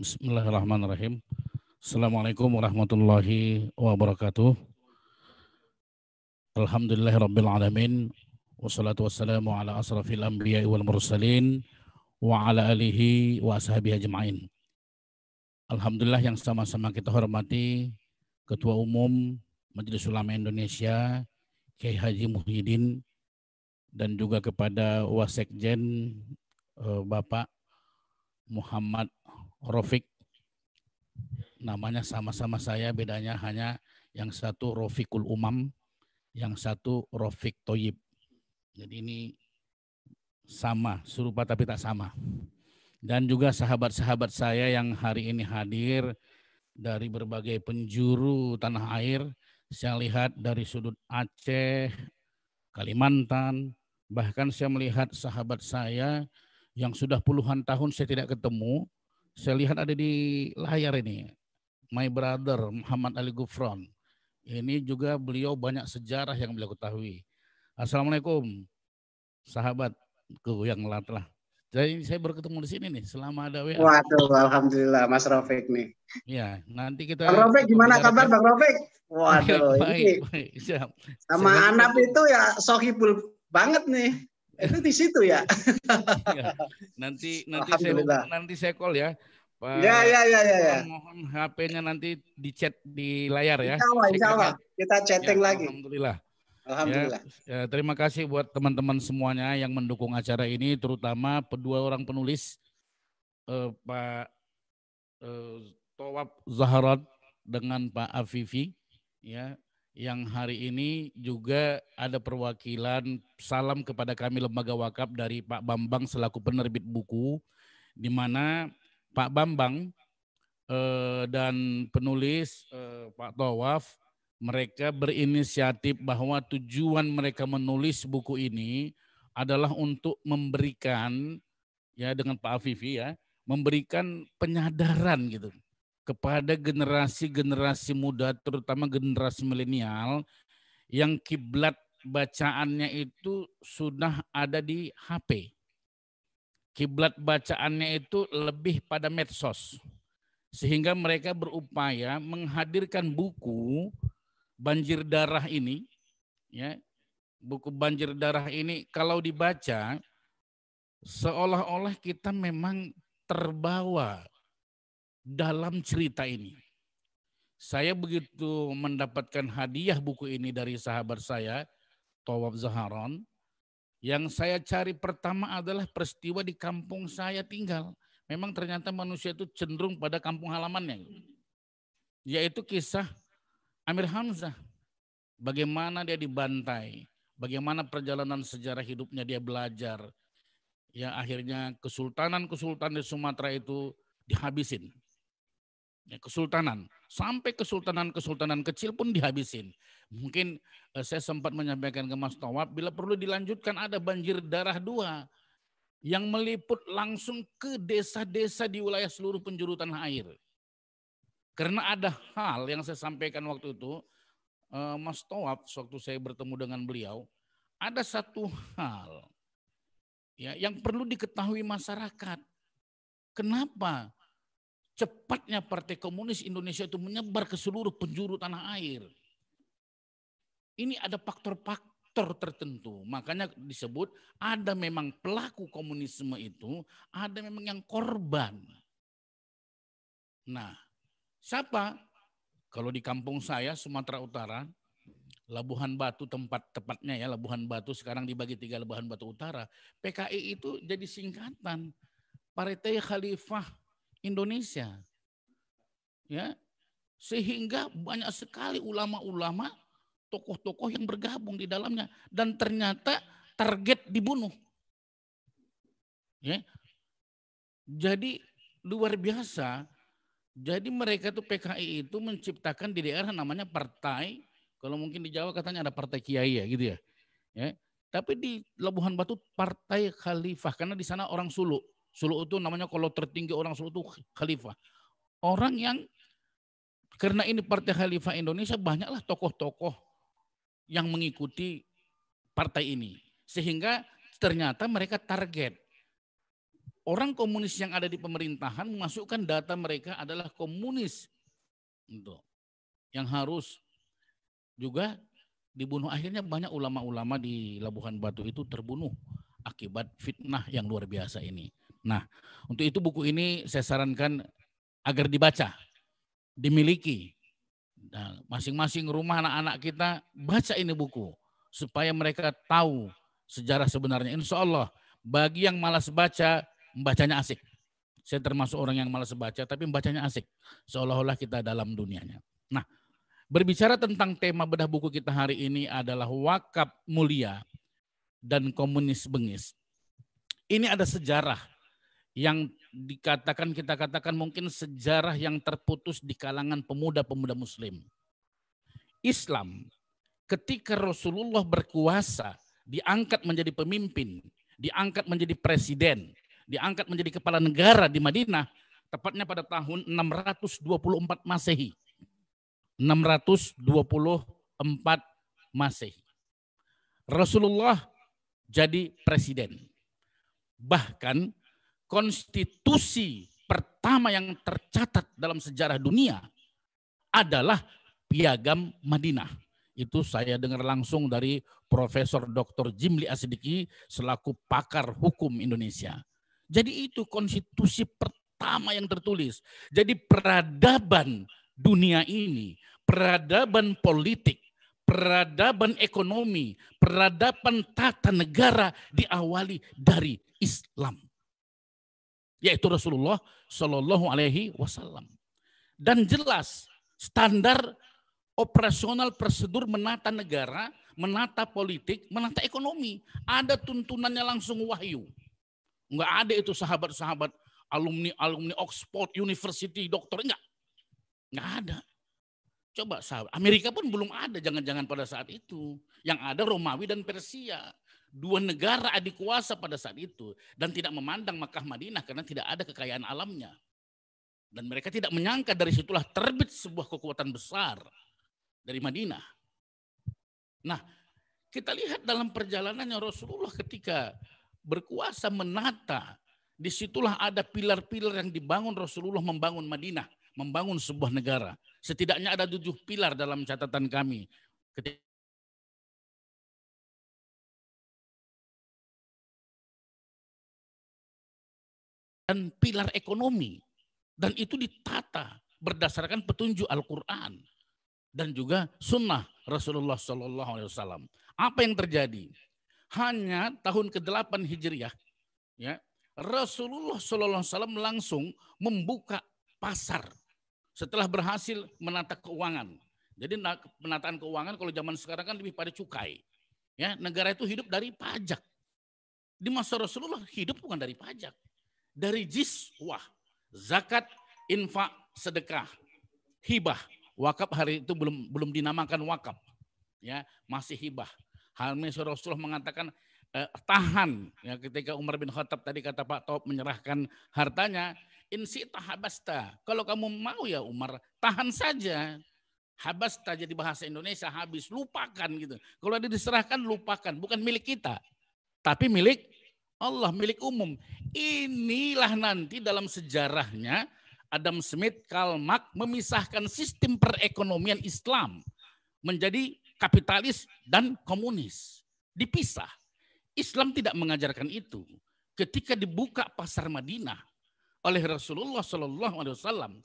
Bismillahirrahmanirrahim. Assalamualaikum warahmatullahi wabarakatuh. Alhamdulillahirabbil alamin. Wassalatu wassalamu ala asrafil anbiya'i wal mursalin wa ala alihi wa ashabihi ajma'in. Alhamdulillah yang sama-sama kita hormati Ketua Umum Majelis Ulama Indonesia Kiai Haji Muhyiddin dan juga kepada Wasekjen Bapak Muhammad Rafiq. Namanya sama-sama saya, bedanya hanya yang satu Rafiqul Umam, yang satu Rafiq Thoyib. Jadi ini sama, serupa tapi tak sama. Dan juga sahabat-sahabat saya yang hari ini hadir dari berbagai penjuru tanah air. Saya lihat dari sudut Aceh, Kalimantan, bahkan saya melihat sahabat saya yang sudah puluhan tahun saya tidak ketemu. Saya lihat ada di layar ini. My brother Muhammad Ali Gufron. Ini juga beliau banyak sejarah yang beliau ketahui. Assalamualaikum sahabatku yang telah. Jadi saya baru ketemu di sini nih selama ada WA. Waduh, alhamdulillah Mas Rafiq nih. Ya, nanti kita. Bang Rafiq gimana kabar Bang Rafiq? Waduh, baik, ini siap. sama Anap itu ya sohibul banget nih. Itu di situ ya. Ya, nanti saya call ya. Pak, ya. Mohon HP-nya nanti di chat di layar ya. Insya Allah. Kita chatting ya, lagi. Alhamdulillah. Alhamdulillah. Ya, terima kasih buat teman-teman semuanya yang mendukung acara ini, terutama kedua orang penulis, Pak Thawab Zaharat dengan Pak Afifi, ya, yang hari ini juga ada perwakilan salam kepada kami Lembaga Wakaf dari Pak Bambang selaku penerbit buku, di mana Pak Bambang dan penulis Pak Thawab, mereka berinisiatif bahwa tujuan mereka menulis buku ini adalah untuk memberikan, ya dengan Pak Afifi ya, memberikan penyadaran gitu kepada generasi-generasi muda, terutama generasi milenial yang kiblat bacaannya itu sudah ada di HP. Kiblat bacaannya itu lebih pada medsos. Sehingga mereka berupaya menghadirkan buku Banjir Darah ini, ya, buku Banjir Darah ini kalau dibaca seolah-olah kita memang terbawa dalam cerita ini. Saya begitu mendapatkan hadiah buku ini dari sahabat saya, Thawab Zaharon, yang saya cari pertama adalah peristiwa di kampung saya tinggal. Memang ternyata manusia itu cenderung pada kampung halamannya. Yaitu kisah Amir Hamzah. Bagaimana dia dibantai, bagaimana perjalanan sejarah hidupnya dia belajar. Ya akhirnya kesultanan-kesultanan di Sumatera itu dihabisin. Ya, kesultanan, sampai kesultanan-kesultanan kecil pun dihabisin. Mungkin saya sempat menyampaikan ke Mas Thawab, bila perlu dilanjutkan ada Banjir Darah 2 yang meliput langsung ke desa-desa di wilayah seluruh penjuru tanah air. Karena ada hal yang saya sampaikan waktu itu, Mas Thawab, waktu saya bertemu dengan beliau, ada satu hal ya, yang perlu diketahui masyarakat. Kenapa cepatnya Partai Komunis Indonesia itu menyebar ke seluruh penjuru tanah air? Ini ada faktor-faktor tertentu. Makanya disebut ada memang pelaku komunisme itu, ada memang yang korban. Nah, siapa? Kalau di kampung saya, Sumatera Utara, Labuhan Batu tempat tepatnya ya, Labuhan Batu sekarang dibagi 3 Labuhan Batu Utara. PKI itu jadi singkatan Partai Khalifah Indonesia. Ya. Sehingga banyak sekali ulama-ulama, tokoh-tokoh yang bergabung di dalamnya dan ternyata target dibunuh. Ya. Jadi luar biasa. Jadi mereka tuh PKI itu menciptakan di daerah namanya partai, kalau mungkin di Jawa katanya ada partai kiai ya gitu ya. Ya. Tapi di Labuhan Batu partai khalifah karena di sana orang Sulu. Sulu itu namanya kalau tertinggi orang Sulu itu khalifah. Orang yang karena ini partai khalifah Indonesia banyaklah tokoh-tokoh yang mengikuti partai ini. Sehingga ternyata mereka target. orang komunis yang ada di pemerintahan memasukkan data mereka adalah komunis. Yang harus juga dibunuh. Akhirnya banyak ulama-ulama di Labuhan Batu itu terbunuh akibat fitnah yang luar biasa ini. Nah, untuk itu buku ini saya sarankan agar dibaca, dimiliki. Nah, masing-masing rumah anak-anak kita baca ini buku supaya mereka tahu sejarah sebenarnya. Insya Allah bagi yang malas baca, membacanya asik. Saya termasuk orang yang malas baca tapi membacanya asik. Seolah-olah kita dalam dunianya. Nah, berbicara tentang tema bedah buku kita hari ini adalah wakaf mulia dan komunis bengis. Ini ada sejarah yang kita katakan mungkin sejarah yang terputus di kalangan pemuda-pemuda muslim. Islam ketika Rasulullah berkuasa, diangkat menjadi pemimpin, diangkat menjadi presiden, diangkat menjadi kepala negara di Madinah, tepatnya pada tahun 624 Masehi. 624 Masehi. Rasulullah jadi presiden. Bahkan konstitusi pertama yang tercatat dalam sejarah dunia adalah Piagam Madinah. Itu saya dengar langsung dari Profesor Dr. Jimli Asidiki selaku pakar hukum Indonesia. Jadi itu konstitusi pertama yang tertulis. Jadi peradaban dunia ini, peradaban politik, peradaban ekonomi, peradaban tata negara diawali dari Islam. Yaitu Rasulullah Shallallahu Alaihi Wasallam. Dan jelas standar operasional prosedur menata negara, menata politik, menata ekonomi. Ada tuntunannya langsung wahyu. Enggak ada itu sahabat-sahabat alumni Oxford University, dokter, enggak ada. Coba sahabat, Amerika pun belum ada jangan-jangan pada saat itu. Yang ada Romawi dan Persia. Dua negara adik kuasa pada saat itu. Dan tidak memandang Makkah Madinah karena tidak ada kekayaan alamnya. Dan mereka tidak menyangka dari situlah terbit sebuah kekuatan besar dari Madinah. Nah, kita lihat dalam perjalanannya Rasulullah ketika berkuasa menata. Disitulah ada pilar-pilar yang dibangun Rasulullah membangun Madinah. Membangun sebuah negara. Setidaknya ada 7 pilar dalam catatan kami. Dan pilar ekonomi. Dan itu ditata berdasarkan petunjuk Al-Quran. Dan juga sunnah Rasulullah SAW. Apa yang terjadi? Hanya tahun ke-8 Hijriah. Ya, Rasulullah SAW langsung membuka pasar. Setelah berhasil menata keuangan. Jadi penataan keuangan kalau zaman sekarang kan lebih pada cukai. Ya, negara itu hidup dari pajak. Di masa Rasulullah hidup bukan dari pajak. Dari jizwah, zakat, infak, sedekah, hibah. Wakaf hari itu belum dinamakan wakaf. Ya, masih hibah. Halnya Rasulullah mengatakan tahan. Ya, ketika Umar bin Khattab tadi kata Pak Taub menyerahkan hartanya, insi tahabasta. Kalau kamu mau ya Umar, tahan saja. Habasta jadi bahasa Indonesia habis, lupakan gitu. Kalau ada diserahkan lupakan, bukan milik kita. Tapi milik Allah, milik umum. Inilah nanti dalam sejarahnya Adam Smith, Karl Marx memisahkan sistem perekonomian Islam menjadi kapitalis dan komunis. Dipisah. Islam tidak mengajarkan itu. Ketika dibuka pasar Madinah oleh Rasulullah SAW,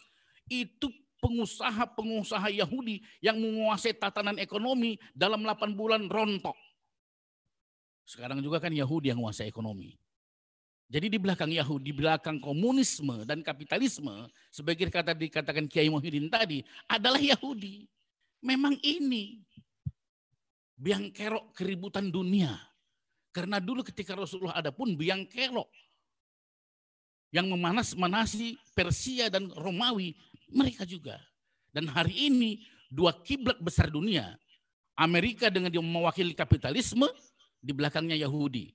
itu pengusaha-pengusaha Yahudi yang menguasai tatanan ekonomi dalam 8 bulan rontok. Sekarang juga kan Yahudi yang menguasai ekonomi. Jadi di belakang Yahudi, di belakang komunisme dan kapitalisme, sebagai dikatakan Kiai Muhyiddin tadi, adalah Yahudi. Memang ini biang kerok keributan dunia. Karena dulu ketika Rasulullah ada pun biang kerok yang memanas-manasi Persia dan Romawi, mereka juga. Dan hari ini 2 kiblat besar dunia, Amerika dengan dia mewakili kapitalisme, di belakangnya Yahudi.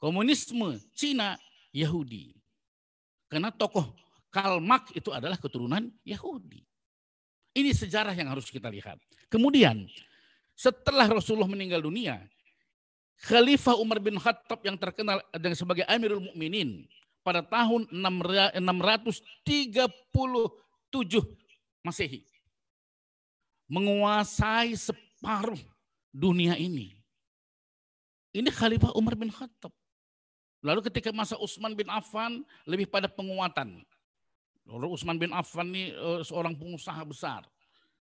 Komunisme, Cina, Yahudi. Karena tokoh Karl Marx itu adalah keturunan Yahudi. Ini sejarah yang harus kita lihat. Kemudian setelah Rasulullah meninggal dunia, Khalifah Umar bin Khattab yang terkenal sebagai Amirul Mukminin pada tahun 637 Masehi menguasai separuh dunia ini. Ini Khalifah Umar bin Khattab. Lalu ketika masa Utsman bin Affan lebih pada penguatan. Lalu Utsman bin Affan ini seorang pengusaha besar.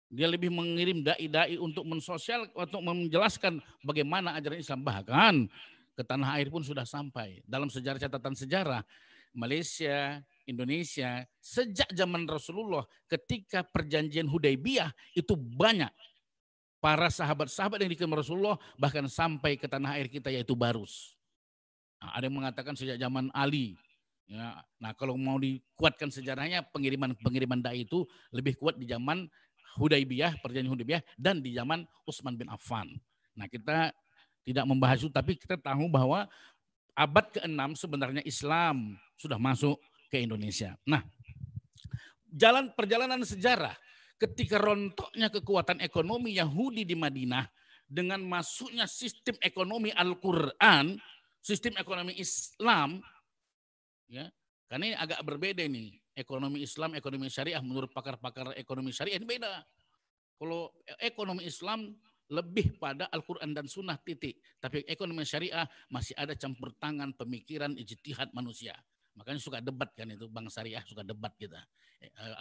Dia lebih mengirim dai-dai untuk untuk menjelaskan bagaimana ajaran Islam. Bahkan ke tanah air pun sudah sampai. Dalam catatan sejarah, Malaysia, Indonesia, sejak zaman Rasulullah ketika perjanjian Hudaybiyah itu banyak para sahabat-sahabat yang dikirim Rasulullah bahkan sampai ke tanah air kita yaitu Barus. Nah, ada yang mengatakan sejak zaman Ali. Ya, nah kalau mau dikuatkan sejarahnya pengiriman dai itu lebih kuat di zaman Hudaybiyah, perjanjian Hudaybiyah dan di zaman Utsman bin Affan. Nah kita tidak membahas itu tapi kita tahu bahwa abad ke-6 sebenarnya Islam sudah masuk ke Indonesia. Nah, perjalanan sejarah ketika rontoknya kekuatan ekonomi Yahudi di Madinah dengan masuknya sistem ekonomi Al-Quran, sistem ekonomi Islam, ya, karena ini agak berbeda nih. Ekonomi Islam, ekonomi syariah menurut pakar-pakar ekonomi syariah ini beda. Kalau ekonomi Islam lebih pada Al-Quran dan Sunnah titik. Tapi ekonomi syariah masih ada campur tangan pemikiran ijtihad manusia. Makanya suka debat kan itu, Bank Syariah suka debat kita.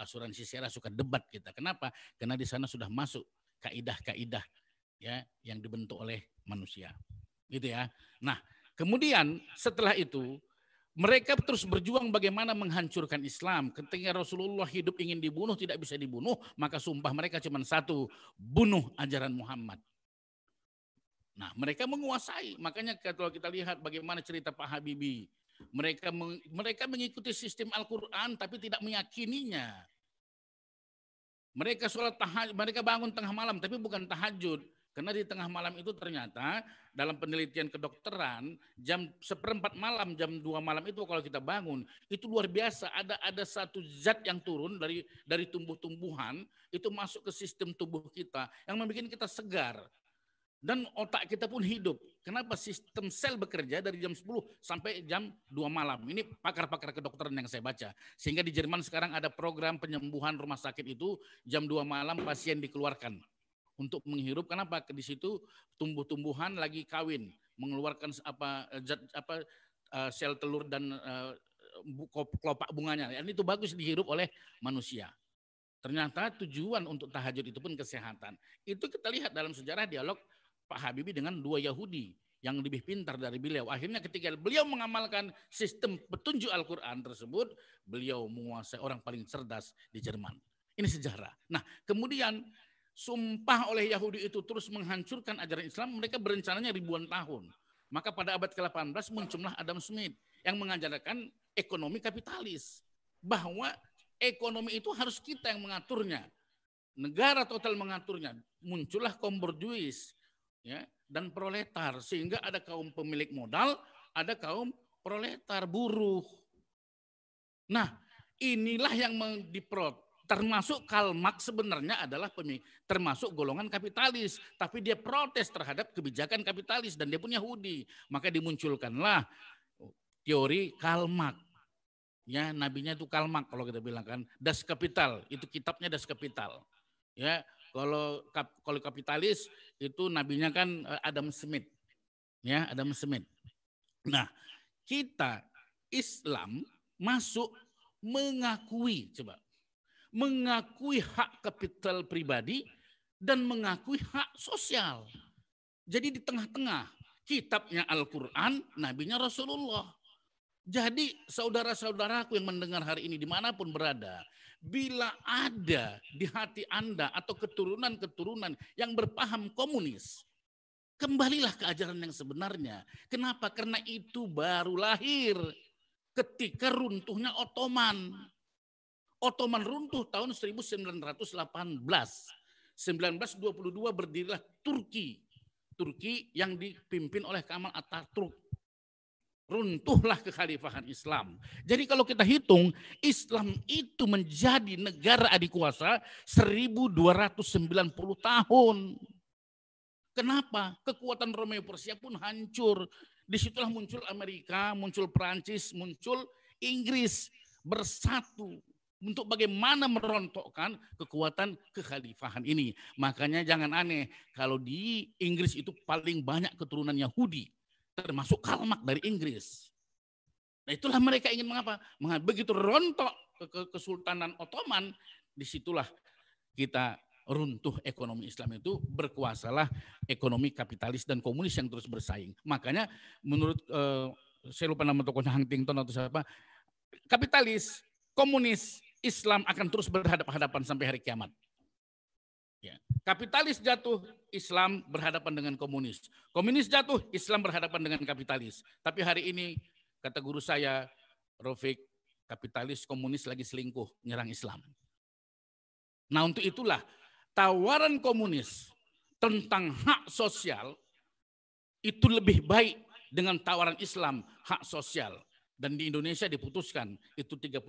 Asuransi syariah suka debat kita. Kenapa? Karena di sana sudah masuk kaidah-kaidah ya yang dibentuk oleh manusia. Gitu ya. Nah, kemudian setelah itu mereka terus berjuang bagaimana menghancurkan Islam. Ketika Rasulullah hidup ingin dibunuh, tidak bisa dibunuh, maka sumpah mereka cuma satu, bunuh ajaran Muhammad. Nah, mereka menguasai. Makanya kalau kita lihat bagaimana cerita Pak Habibie, mereka mengikuti sistem Al-Quran tapi tidak meyakininya. Mereka sholat tahajud, mereka bangun tengah malam tapi bukan tahajud. Karena di tengah malam itu ternyata dalam penelitian kedokteran jam 1/4 malam, jam 2 malam itu kalau kita bangun itu luar biasa, ada satu zat yang turun dari tumbuh-tumbuhan itu masuk ke sistem tubuh kita yang membuat kita segar dan otak kita pun hidup. Kenapa? Sistem sel bekerja dari jam 10 sampai jam 2 malam. Ini pakar-pakar kedokteran yang saya baca. Sehingga di Jerman sekarang ada program penyembuhan rumah sakit itu jam 2 malam pasien dikeluarkan untuk menghirup. Kenapa? Di situ tumbuh-tumbuhan lagi kawin, mengeluarkan sel telur dan kelopak bunganya. Dan itu bagus dihirup oleh manusia. Ternyata tujuan untuk tahajud itu pun kesehatan. Itu kita lihat dalam sejarah dialog Pak Habibie dengan 2 Yahudi yang lebih pintar dari beliau. Akhirnya ketika beliau mengamalkan sistem petunjuk Al-Quran tersebut, beliau menguasai orang paling cerdas di Jerman. Ini sejarah. Nah, kemudian sumpah oleh Yahudi itu terus menghancurkan ajaran Islam, mereka berencananya ribuan tahun. Maka pada abad ke-18 muncullah Adam Smith yang mengajarkan ekonomi kapitalis. Bahwa ekonomi itu harus kita yang mengaturnya. Negara total mengaturnya. Muncullah kaum borjuis ya, dan proletar. Sehingga ada kaum pemilik modal, ada kaum proletar, buruh. Nah, inilah yang termasuk Karl Marx sebenarnya adalah termasuk golongan kapitalis. Tapi dia protes terhadap kebijakan kapitalis dan dia pun Yahudi. Maka dimunculkanlah teori Karl Marx. Ya, nabinya itu Karl Marx kalau kita bilang kan. Das Kapital, itu kitabnya Das Kapital. Ya, kalau kapitalis itu nabinya kan Adam Smith. Ya, Adam Smith. Nah, kita Islam masuk mengakui hak kapital pribadi dan mengakui hak sosial. Jadi di tengah-tengah kitabnya Al-Quran, nabinya Rasulullah. Jadi saudara-saudaraku yang mendengar hari ini dimanapun berada, bila ada di hati Anda atau keturunan-keturunan yang berpaham komunis, kembalilah ke ajaran yang sebenarnya. Kenapa? Karena itu baru lahir ketika runtuhnya Ottoman. Ottoman runtuh tahun 1918. 1922 berdirilah Turki. Turki yang dipimpin oleh Kemal Atatürk. Runtuhlah kekhalifahan Islam. Jadi kalau kita hitung, Islam itu menjadi negara adikuasa 1290 tahun. Kenapa? Kekuatan Romeo Persia pun hancur. Disitulah muncul Amerika, muncul Perancis, muncul Inggris bersatu untuk bagaimana merontokkan kekuatan kekhalifahan ini. Makanya jangan aneh kalau di Inggris itu paling banyak keturunan Yahudi, termasuk Karl Marx dari Inggris. Nah itulah mereka ingin mengapa? Begitu rontok Kesultanan Ottoman, disitulah kita runtuh ekonomi Islam itu, berkuasalah ekonomi kapitalis dan komunis yang terus bersaing. Makanya menurut saya lupa nama tokohnya, Huntington atau siapa, kapitalis, komunis, Islam akan terus berhadapan-hadapan sampai hari kiamat. Ya. Kapitalis jatuh, Islam berhadapan dengan komunis. Komunis jatuh, Islam berhadapan dengan kapitalis. Tapi hari ini, kata guru saya, Rofik, kapitalis komunis lagi selingkuh, nyerang Islam. Nah untuk itulah, tawaran komunis tentang hak sosial itu lebih baik dengan tawaran Islam hak sosial. Dan di Indonesia diputuskan itu 30%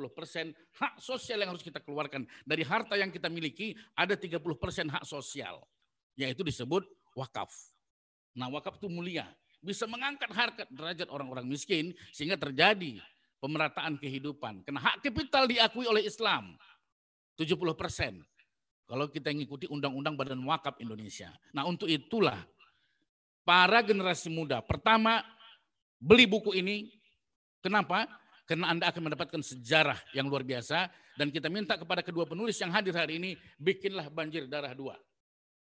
hak sosial yang harus kita keluarkan. Dari harta yang kita miliki ada 30% hak sosial. Yaitu disebut wakaf. Nah wakaf itu mulia. Bisa mengangkat harkat derajat orang-orang miskin sehingga terjadi pemerataan kehidupan. Karena hak kapital diakui oleh Islam 70%. Kalau kita mengikuti Undang-Undang Badan Wakaf Indonesia. Nah untuk itulah para generasi muda, pertama beli buku ini. Kenapa? Karena Anda akan mendapatkan sejarah yang luar biasa. Dan kita minta kepada kedua penulis yang hadir hari ini, bikinlah Banjir Darah 2.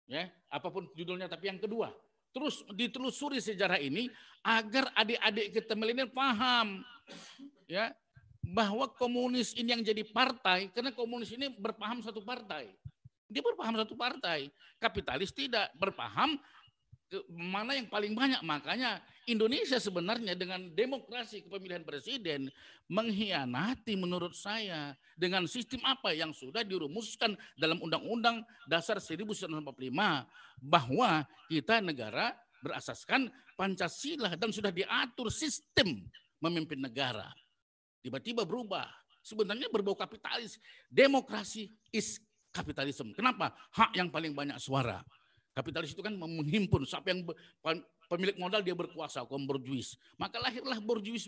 Ya, apapun judulnya, tapi yang kedua. Terus ditelusuri sejarah ini agar adik-adik kita milenial paham. Ya, bahwa komunis ini yang jadi partai, karena komunis ini berpaham satu partai. Dia berpaham satu partai. Kapitalis tidak berpaham mana yang paling banyak. Makanya Indonesia sebenarnya dengan demokrasi kepemilihan presiden mengkhianati menurut saya dengan sistem apa yang sudah dirumuskan dalam Undang-Undang Dasar 1945 bahwa kita negara berasaskan Pancasila dan sudah diatur sistem memimpin negara. Tiba-tiba berubah. Sebenarnya berbau kapitalis. Demokrasi is kapitalisme. Kenapa? Hak yang paling banyak suara. Kapitalis itu kan menghimpun, siapa yang pemilik modal dia berkuasa, kaum borjuis. Maka lahirlah borjuis.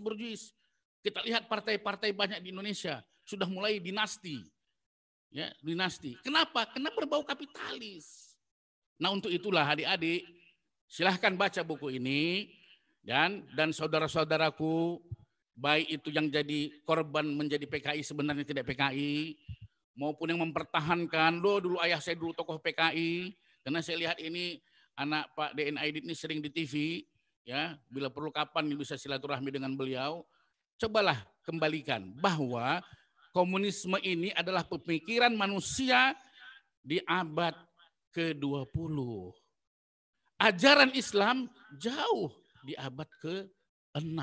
Kita lihat partai-partai banyak di Indonesia sudah mulai dinasti. Ya, dinasti. Kenapa? Karena berbau kapitalis. Nah, untuk itulah adik-adik, silahkan baca buku ini dan saudara-saudaraku, baik itu yang jadi korban menjadi PKI sebenarnya tidak PKI, maupun yang mempertahankan, dulu ayah saya dulu tokoh PKI. Karena saya lihat ini anak Pak DN Aidit ini sering di TV, ya, bila perlu kapan bisa silaturahmi dengan beliau, cobalah kembalikan bahwa komunisme ini adalah pemikiran manusia di abad ke-20. Ajaran Islam jauh di abad ke-6.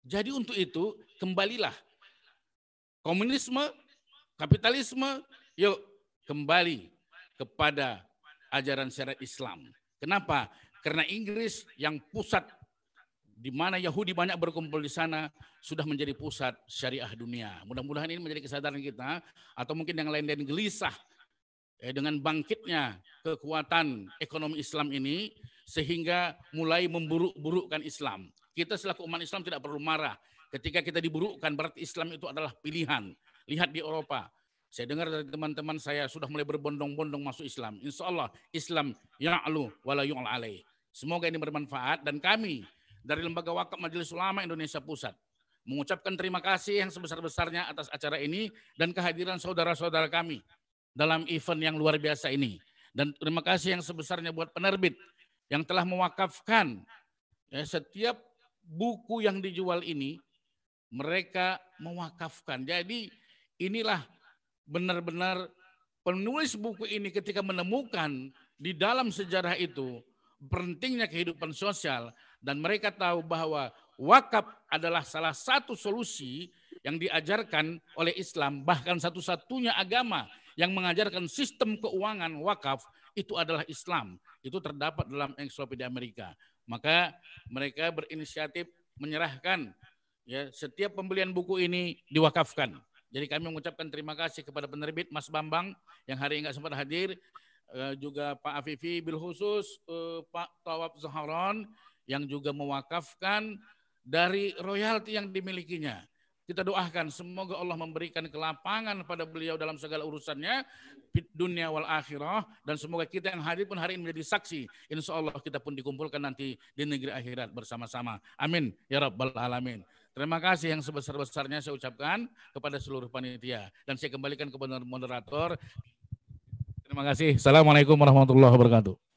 Jadi untuk itu kembalilah komunisme, kapitalisme, yuk kembali kepada ajaran syariat Islam. Kenapa? Karena Inggris yang pusat di mana Yahudi banyak berkumpul di sana sudah menjadi pusat syariah dunia. Mudah-mudahan ini menjadi kesadaran kita atau mungkin yang lain-lain gelisah dengan bangkitnya kekuatan ekonomi Islam ini sehingga mulai memburuk-burukkan Islam. Kita selaku umat Islam tidak perlu marah. Ketika kita diburukkan berarti Islam itu adalah pilihan. Lihat di Eropa. Saya dengar dari teman-teman saya sudah mulai berbondong-bondong masuk Islam. Insya Allah Islam ya'lu wa la yu'al alaih. Semoga ini bermanfaat dan kami dari Lembaga Wakaf Majelis Ulama Indonesia Pusat mengucapkan terima kasih yang sebesar-besarnya atas acara ini dan kehadiran saudara-saudara kami dalam event yang luar biasa ini. Dan terima kasih yang sebesarnya buat penerbit yang telah mewakafkan ya, setiap buku yang dijual ini mereka mewakafkan. Jadi inilah benar-benar penulis buku ini ketika menemukan di dalam sejarah itu pentingnya kehidupan sosial dan mereka tahu bahwa wakaf adalah salah satu solusi yang diajarkan oleh Islam, bahkan satu-satunya agama yang mengajarkan sistem keuangan wakaf itu adalah Islam. Itu terdapat dalam ensiklopedia Amerika. Maka mereka berinisiatif menyerahkan ya setiap pembelian buku ini diwakafkan. Jadi kami mengucapkan terima kasih kepada penerbit Mas Bambang yang hari ini nggak sempat hadir. juga Pak Afifi, bil khusus Pak Thawab Zaharon yang juga mewakafkan dari royalti yang dimilikinya. Kita doakan semoga Allah memberikan kelapangan pada beliau dalam segala urusannya, dunia wal akhirah, dan semoga kita yang hadir pun hari ini menjadi saksi. Insya Allah kita pun dikumpulkan nanti di negeri akhirat bersama-sama. Amin ya rabbal alamin. Terima kasih yang sebesar-besarnya saya ucapkan kepada seluruh panitia, dan saya kembalikan kepada moderator. Terima kasih. Assalamualaikum warahmatullahi wabarakatuh.